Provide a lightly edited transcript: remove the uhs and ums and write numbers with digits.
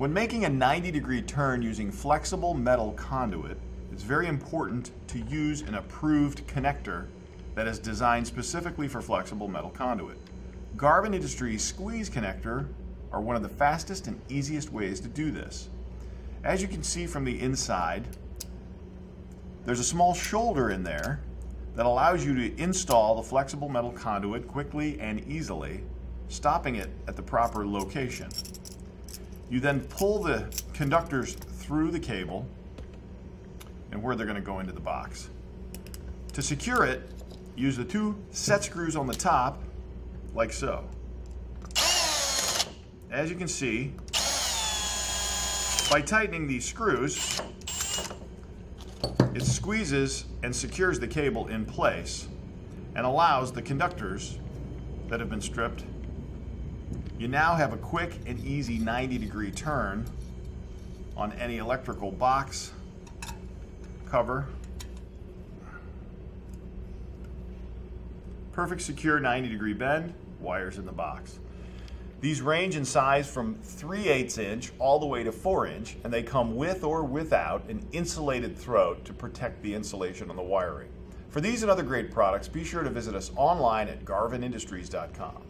When making a 90-degree turn using flexible metal conduit, it's very important to use an approved connector that is designed specifically for flexible metal conduit. Conduit Industries squeeze connector are one of the fastest and easiest ways to do this. As you can see from the inside, there's a small shoulder in there that allows you to install the flexible metal conduit quickly and easily, stopping it at the proper location. You then pull the conductors through the cable and where they're going to go into the box. To secure it, use the two set screws on the top, like so. As you can see, by tightening these screws, it squeezes and secures the cable in place and allows the conductors that have been stripped. You now have a quick and easy 90-degree turn on any electrical box, cover. Perfect secure 90-degree bend, wires in the box. These range in size from 3/8 inch all the way to 4 inch, and they come with or without an insulated throat to protect the insulation on the wiring. For these and other great products, be sure to visit us online at garvinindustries.com.